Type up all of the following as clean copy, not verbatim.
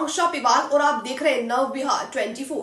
आकांक्षा पिवाल और आप देख रहे हैं नव बिहार 24।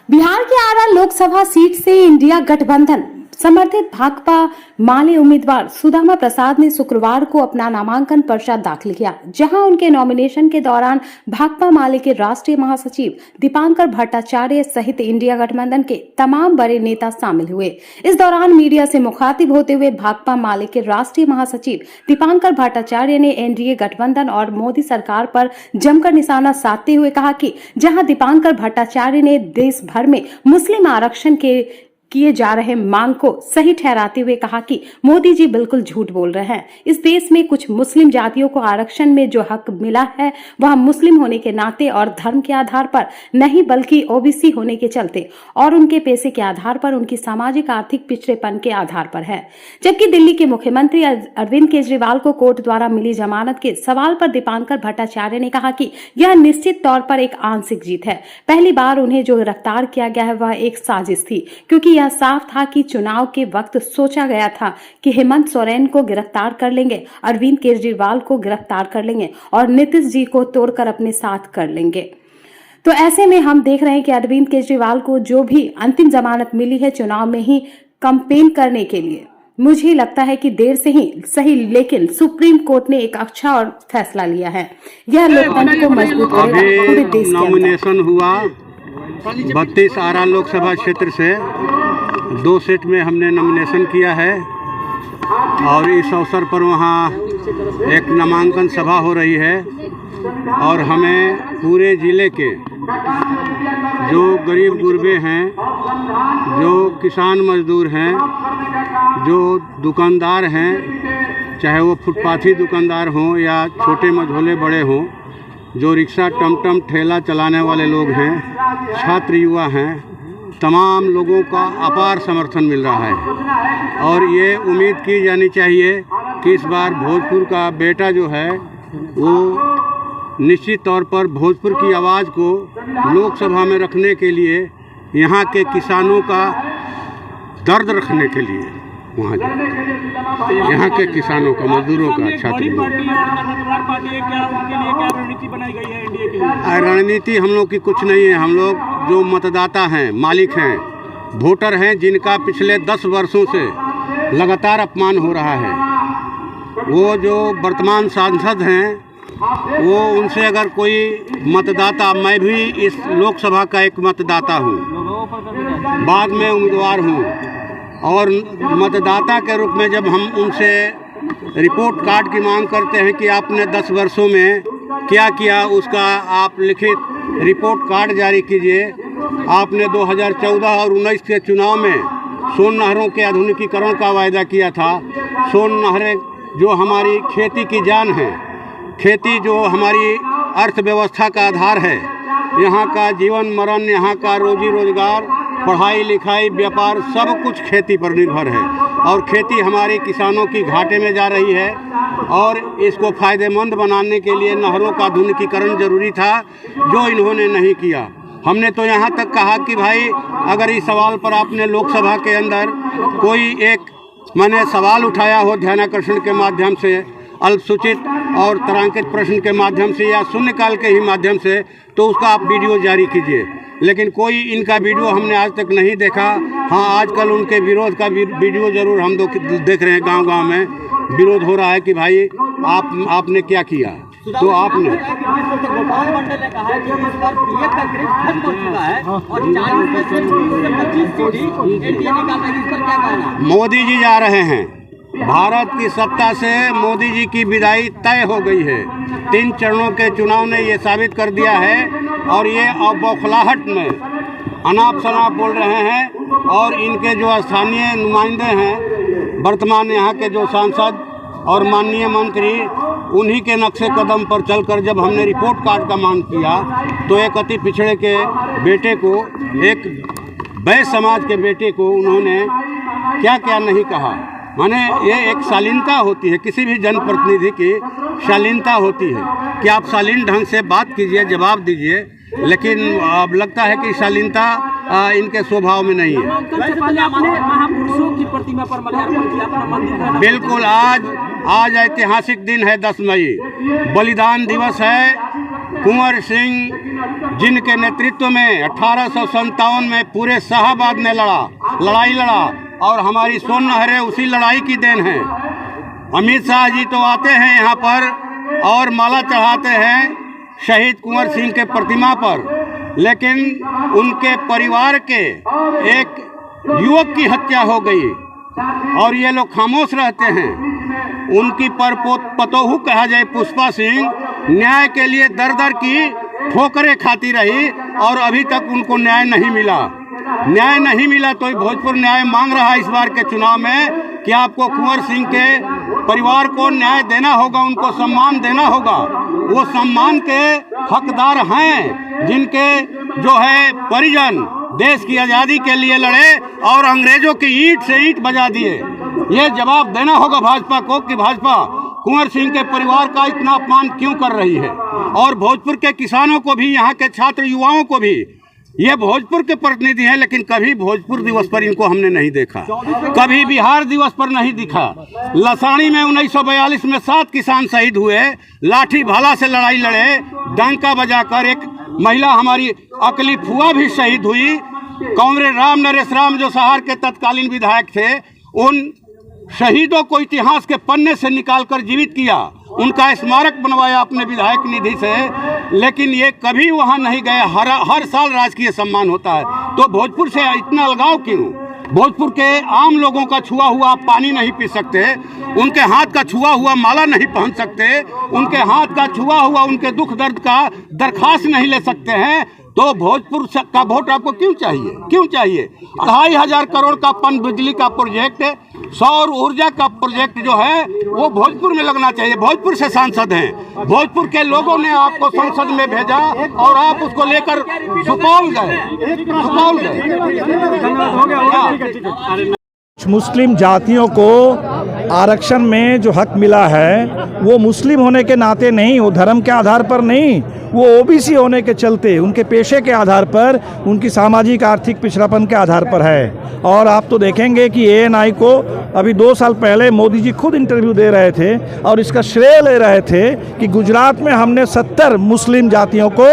बिहार के आरा लोकसभा सीट से इंडिया गठबंधन समर्थित भाकपा माले उम्मीदवार सुदामा प्रसाद ने शुक्रवार को अपना नामांकन पर्चा दाखिल किया, जहां उनके नॉमिनेशन के दौरान भाकपा माले के राष्ट्रीय महासचिव दीपांकर भट्टाचार्य सहित इंडिया गठबंधन के तमाम बड़े नेता शामिल हुए। इस दौरान मीडिया से मुखातिब होते हुए भाकपा माले के राष्ट्रीय महासचिव दीपांकर भट्टाचार्य ने एनडीए गठबंधन और मोदी सरकार पर जमकर निशाना साधते हुए कहा कि जहां दीपांकर भट्टाचार्य ने देश भर में मुस्लिम आरक्षण के किए जा रहे मांग को सही ठहराते हुए कहा कि मोदी जी बिल्कुल झूठ बोल रहे हैं। इस देश में कुछ मुस्लिम जातियों को आरक्षण में जो हक मिला है वह मुस्लिम होने के नाते और धर्म के आधार पर नहीं, बल्कि ओबीसी होने के चलते और उनके पैसे के आधार पर, उनकी सामाजिक आर्थिक पिछड़ेपन के आधार पर है। जबकि दिल्ली के मुख्यमंत्री अरविंद केजरीवाल को कोर्ट द्वारा मिली जमानत के सवाल पर दीपांकर भट्टाचार्य ने कहा कि यह निश्चित तौर पर एक आंशिक जीत है। पहली बार उन्हें जो गिरफ्तार किया गया है वह एक साजिश थी, क्योंकि यह साफ था कि चुनाव के वक्त सोचा गया था कि हेमंत सोरेन को गिरफ्तार कर लेंगे, अरविंद केजरीवाल को गिरफ्तार कर लेंगे और नीतीश जी को तोड़कर अपने साथ कर लेंगे। तो ऐसे में हम देख रहे हैं कि अरविंद केजरीवाल को जो भी अंतिम जमानत मिली है चुनाव में ही कैंपेन करने के लिए, मुझे लगता है कि देर से ही सही, लेकिन सुप्रीम कोर्ट ने एक अच्छा और फैसला लिया है। यह लोकतंत्र को मजबूत करेगा पूरे देश के नॉमिनेशन हुआ 32 आरा लोकसभा क्षेत्र से 2 सेट में हमने नॉमिनेशन किया है और इस अवसर पर वहाँ एक नामांकन सभा हो रही है और हमें पूरे ज़िले के जो गरीब गुरबे हैं, जो किसान मजदूर हैं, जो दुकानदार हैं, चाहे वो फुटपाथी दुकानदार हों या छोटे मझोले बड़े हों, जो रिक्शा टमटम ठेला चलाने वाले लोग हैं, छात्र युवा हैं, तमाम लोगों का अपार समर्थन मिल रहा है। और ये उम्मीद की जानी चाहिए कि इस बार भोजपुर का बेटा जो है वो निश्चित तौर पर भोजपुर की आवाज़ को लोकसभा में रखने के लिए, यहाँ के किसानों का दर्द रखने के लिए, वहाँ यहाँ के किसानों का, मजदूरों का, छात्रों का रणनीति हम लोग की कुछ नहीं है। हम लोग जो मतदाता हैं, मालिक हैं, वोटर हैं, जिनका पिछले 10 वर्षों से लगातार अपमान हो रहा है, वो जो वर्तमान सांसद हैं, वो उनसे अगर कोई मतदाता, मैं भी इस लोकसभा का एक मतदाता हूँ, बाद में उम्मीदवार हूँ, और मतदाता के रूप में जब हम उनसे रिपोर्ट कार्ड की मांग करते हैं कि आपने 10 वर्षों में क्या किया, उसका आप लिखित रिपोर्ट कार्ड जारी कीजिए। आपने 2014 और 19 के चुनाव में सोन नहरों के आधुनिकीकरण का वायदा किया था। सोन नहरें जो हमारी खेती की जान है, खेती जो हमारी अर्थव्यवस्था का आधार है, यहाँ का जीवन मरण, यहाँ का रोजी रोजगार, पढ़ाई लिखाई, व्यापार, सब कुछ खेती पर निर्भर है और खेती हमारे किसानों की घाटे में जा रही है। और इसको फ़ायदेमंद बनाने के लिए नहरों का आधुनिकीकरण जरूरी था, जो इन्होंने नहीं किया। हमने तो यहाँ तक कहा कि भाई अगर इस सवाल पर आपने लोकसभा के अंदर कोई एक मैंने सवाल उठाया हो ध्यानाकर्षण के माध्यम से, अल्पसूचित और तारांकित प्रश्न के माध्यम से या शून्यकाल के ही माध्यम से, तो उसका आप वीडियो जारी कीजिए। लेकिन कोई इनका वीडियो हमने आज तक नहीं देखा। हाँ, आजकल उनके विरोध का वीडियो ज़रूर हम देख रहे हैं, गांव-गांव में विरोध हो रहा है कि भाई आपने क्या किया। तो आपने गोपाल मंडल ने कहा है कि इस बार पीएफ का क्रेज खत्म हो चुका है और 40 में से 25 सीट एनडीए निकालना है, इस पर क्या कहना? मोदी जी जा रहे हैं। भारत की सत्ता से मोदी जी की विदाई तय हो गई है। 3 चरणों के चुनाव ने ये साबित कर दिया है और ये अब बौखलाहट में अनाप शनाप बोल रहे हैं। और इनके जो स्थानीय नुमाइंदे हैं, वर्तमान यहाँ के जो सांसद और माननीय मंत्री, उन्हीं के नक्शे कदम पर चलकर जब हमने रिपोर्ट कार्ड का मांग किया तो एक अति पिछड़े के बेटे को, एक वैश्य समाज के बेटे को उन्होंने क्या क्या नहीं कहा। माने ये एक शालीनता होती है, किसी भी जनप्रतिनिधि की शालीनता होती है कि आप शालीन ढंग से बात कीजिए, जवाब दीजिए, लेकिन अब लगता है कि शालीनता इनके स्वभाव में नहीं है। महापुरुषों की प्रतिमा पर माल्यार्पण किया अपना मंदिर। बिल्कुल, आज ऐतिहासिक दिन है, 10 मई बलिदान दिवस है। कुंवर सिंह जिनके नेतृत्व में 1857 में पूरे शाहाबाद ने लड़ाई लड़ा और हमारी सोन नहरें उसी लड़ाई की देन है। अमित शाह जी तो आते हैं यहाँ पर और माला चढ़ाते हैं शहीद कुंवर सिंह के प्रतिमा पर, लेकिन उनके परिवार के एक युवक की हत्या हो गई और ये लोग खामोश रहते हैं। उनकी पतोहू कहा जाए पुष्पा सिंह न्याय के लिए दर दर की ठोकरें खाती रही और अभी तक उनको न्याय नहीं मिला। न्याय नहीं मिला तो भोजपुर न्याय मांग रहा है इस बार के चुनाव में कि आपको कुंवर सिंह के परिवार को न्याय देना होगा, उनको सम्मान देना होगा। वो सम्मान के हकदार हैं जिनके जो है परिजन देश की आज़ादी के लिए लड़े और अंग्रेजों की ईंट से ईंट बजा दिए। ये जवाब देना होगा भाजपा को कि भाजपा कुंवर सिंह के परिवार का इतना अपमान क्यों कर रही है। और भोजपुर के किसानों को भी, यहाँ के छात्र युवाओं को भी, ये भोजपुर के प्रतिनिधि हैं लेकिन कभी भोजपुर दिवस पर इनको हमने नहीं देखा, कभी बिहार दिवस पर नहीं दिखा। लसाणी में 1942 में 7 किसान शहीद हुए, लाठी भाला से लड़ाई लड़े, डंका बजाकर। एक महिला हमारी अकली फुआ भी शहीद हुई। कांग्रेस नरेश राम जो सहार के तत्कालीन विधायक थे, उन शहीदों को इतिहास के पन्ने से निकालकर जीवित किया, उनका स्मारक बनवाया अपने विधायक निधि से, लेकिन ये कभी वहाँ नहीं गए। हर साल राजकीय सम्मान होता है, तो भोजपुर से इतना अलगाव क्यों? भोजपुर के आम लोगों का छुआ हुआ पानी नहीं पी सकते, उनके हाथ का छुआ हुआ माला नहीं पहन सकते, उनके हाथ का छुआ हुआ उनके दुख दर्द का दरखास्त नहीं ले सकते हैं, तो भोजपुर का वोट आपको क्यों चाहिए? क्यों चाहिए? 2500 करोड़ का पन बिजली का प्रोजेक्ट, सौर ऊर्जा का प्रोजेक्ट जो है वो भोजपुर में लगना चाहिए। भोजपुर से सांसद हैं, भोजपुर के लोगों ने आपको संसद में भेजा और आप उसको लेकर सुपौल गए। मुस्लिम जातियों को आरक्षण में जो हक मिला है वो मुस्लिम होने के नाते नहीं, वो धर्म के आधार पर नहीं, वो ओबीसी होने के चलते, उनके पेशे के आधार पर, उनकी सामाजिक आर्थिक पिछड़ापन के आधार पर है। और आप तो देखेंगे कि एएनआई को अभी 2 साल पहले मोदी जी खुद इंटरव्यू दे रहे थे और इसका श्रेय ले रहे थे कि गुजरात में हमने 70 मुस्लिम जातियों को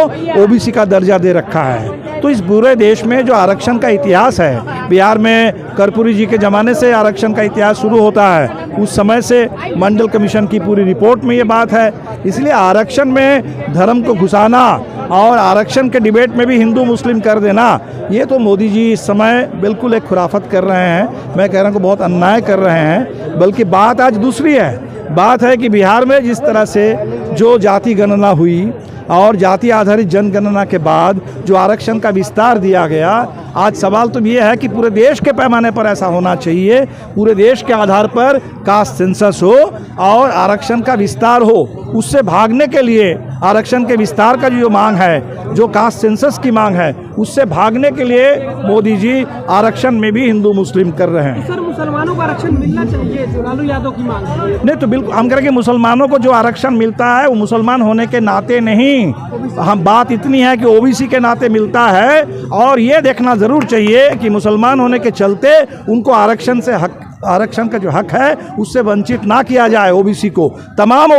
ओबीसी का दर्जा दे रखा है। तो इस पूरे देश में जो आरक्षण का इतिहास है, बिहार में कर्पूरी जी के ज़माने से आरक्षण का इतिहास शुरू होता है, उस समय से मंडल कमीशन की पूरी रिपोर्ट में ये बात है। इसलिए आरक्षण में धर्म को घुसाना और आरक्षण के डिबेट में भी हिंदू मुस्लिम कर देना, ये तो मोदी जी इस समय बिल्कुल एक खुराफत कर रहे हैं। मैं कह रहा हूँ कि बहुत अन्याय कर रहे हैं। बल्कि बात आज दूसरी है। बात है कि बिहार में जिस तरह से जो जाति गणना हुई और जाति आधारित जनगणना के बाद जो आरक्षण का विस्तार दिया गया, आज सवाल तो ये है कि पूरे देश के पैमाने पर ऐसा होना चाहिए, पूरे देश के आधार पर कास्ट सेंसस हो और आरक्षण का विस्तार हो। उससे भागने के लिए आरक्षण के विस्तार का जो मांग है, जो कास्ट सेंसस की मांग है, उससे भागने के लिए मोदी जी आरक्षण में भी हिंदू मुस्लिम कर रहे हैं। सर, मुसलमानों को आरक्षण मिलना चाहिए, जो लालू यादव की मांग है। नहीं तो बिल्कुल हम करेंगे मुसलमानों को जो आरक्षण मिलता है वो मुसलमान होने के नाते नहीं, हम बात इतनी है कि ओबीसी के नाते मिलता है। और ये देखना ज़रूर चाहिए कि मुसलमान होने के चलते उनको आरक्षण का जो हक है उससे वंचित ना किया जाए। ओबीसी को, तमाम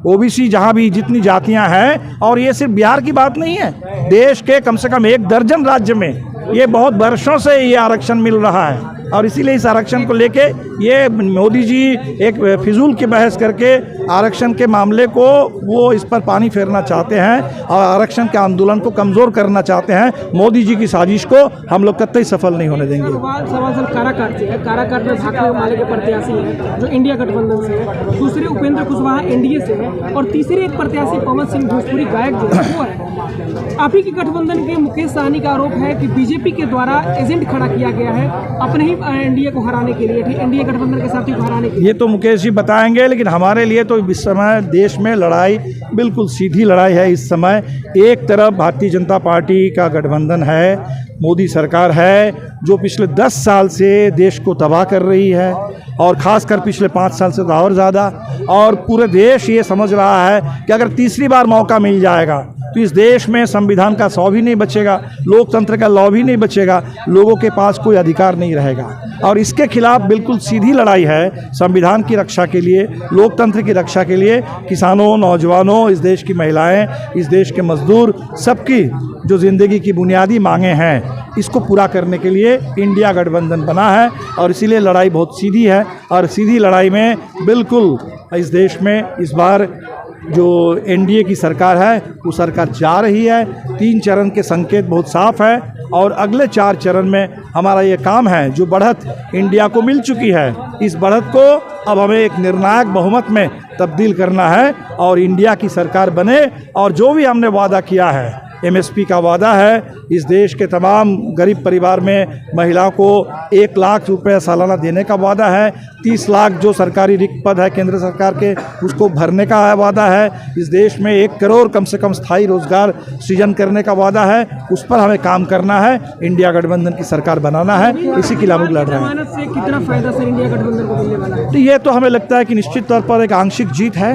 ओबीसी जहाँ भी जितनी जातियाँ हैं, और ये सिर्फ बिहार की बात नहीं है, देश के कम से कम 1 दर्जन राज्य में ये बहुत वर्षों से ये आरक्षण मिल रहा है। और इसीलिए इस आरक्षण को लेके ये मोदी जी एक फिजूल की बहस करके आरक्षण के मामले को वो इस पर पानी फेरना चाहते हैं और आरक्षण के आंदोलन को कमज़ोर करना चाहते हैं। मोदी जी की साजिश को हम लोग कतई सफल नहीं होने देंगे। सवाल काराकाट से है। काराकाट में भाकपा माले के प्रत्याशी हैं जो इंडिया गठबंधन से है, दूसरे उपेंद्र कुशवाहा एनडीए से है और तीसरे एक प्रत्याशी पवन सिंह भोजपुरी गायक जो है वो है। आप ही के गठबंधन के मुकेश सहनी का आरोप है कि बीजेपी के द्वारा एजेंट खड़ा किया गया है अपने ही एनडीए को हराने के लिए, एनडीए गठबंधन के साथियों को हराने के लिए। ये तो मुकेश जी बताएंगे, लेकिन हमारे लिए तो इस समय देश में लड़ाई बिल्कुल सीधी लड़ाई है। इस समय एक तरफ भारतीय जनता पार्टी का गठबंधन है, मोदी सरकार है जो पिछले 10 साल से देश को तबाह कर रही है और ख़ासकर पिछले 5 साल से तो और ज़्यादा। और पूरे देश ये समझ रहा है कि अगर तीसरी बार मौका मिल जाएगा तो इस देश में संविधान का सौ भी नहीं बचेगा, लोकतंत्र का लॉ भी नहीं बचेगा, लोगों के पास कोई अधिकार नहीं रहेगा। और इसके खिलाफ बिल्कुल सीधी लड़ाई है संविधान की रक्षा के लिए, लोकतंत्र की रक्षा के लिए। किसानों, नौजवानों, इस देश की महिलाएं, इस देश के मजदूर, सबकी जो ज़िंदगी की बुनियादी मांगें हैं, इसको पूरा करने के लिए इंडिया गठबंधन बना है। और इसीलिए लड़ाई बहुत सीधी है। और सीधी लड़ाई में बिल्कुल इस देश में इस बार जो एनडीए की सरकार है वो सरकार जा रही है। 3 चरण के संकेत बहुत साफ है और अगले 4 चरण में हमारा ये काम है। जो बढ़त इंडिया को मिल चुकी है, इस बढ़त को अब हमें एक निर्णायक बहुमत में तब्दील करना है और इंडिया की सरकार बने। और जो भी हमने वादा किया है, एमएसपी का वादा है, इस देश के तमाम गरीब परिवार में महिलाओं को 1 लाख रुपए सालाना देने का वादा है। 30 लाख जो सरकारी रिक्त पद है केंद्र सरकार के, उसको भरने का वादा है। इस देश में 1 करोड़ कम से कम स्थायी रोजगार सृजन करने का वादा है। उस पर हमें काम करना है, इंडिया गठबंधन की सरकार बनाना है। इसी के लिए हम लड़ रहे हैं। से कितना फायदा सर इंडिया गठबंधन को मिलने वाला है? तो ये तो हमें लगता है कि निश्चित तौर पर एक आंशिक जीत है।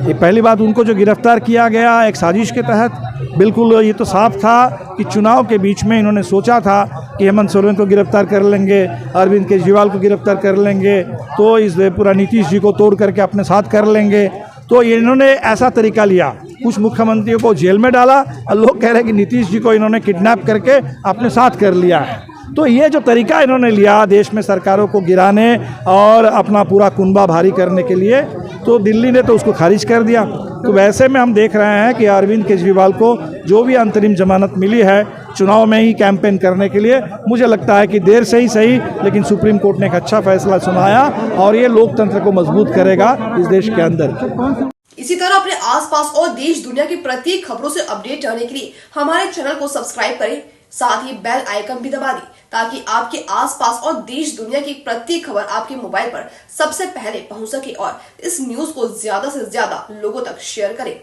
ये पहली बात, उनको जो गिरफ्तार किया गया एक साजिश के तहत, बिल्कुल ये तो साफ था कि चुनाव के बीच में इन्होंने सोचा था कि हेमंत सोरेन को गिरफ्तार कर लेंगे, अरविंद केजरीवाल को गिरफ्तार कर लेंगे, तो इस पूरा नीतीश जी को तोड़ करके अपने साथ कर लेंगे। तो इन्होंने ऐसा तरीका लिया, कुछ मुख्यमंत्रियों को जेल में डाला और लोग कह रहे हैं कि नीतीश जी को इन्होंने किडनैप करके अपने साथ कर लिया है। तो ये जो तरीका इन्होंने लिया देश में सरकारों को गिराने और अपना पूरा कुनबा भारी करने के लिए, तो दिल्ली ने तो उसको खारिज कर दिया। तो वैसे में हम देख रहे हैं कि अरविंद केजरीवाल को जो भी अंतरिम जमानत मिली है चुनाव में ही कैंपेन करने के लिए, मुझे लगता है कि देर से ही सही, लेकिन सुप्रीम कोर्ट ने एक अच्छा फैसला सुनाया और ये लोकतंत्र को मजबूत करेगा इस देश के अंदर। इसी तरह अपने आसपास और देश दुनिया की प्रत्येक खबरों से अपडेट रहने के लिए हमारे चैनल को सब्सक्राइब करें, साथ ही बेल आइकन भी दबा दें ताकि आपके आसपास और देश दुनिया की प्रत्येक खबर आपके मोबाइल पर सबसे पहले पहुंच सके और इस न्यूज को ज्यादा से ज्यादा लोगों तक शेयर करें।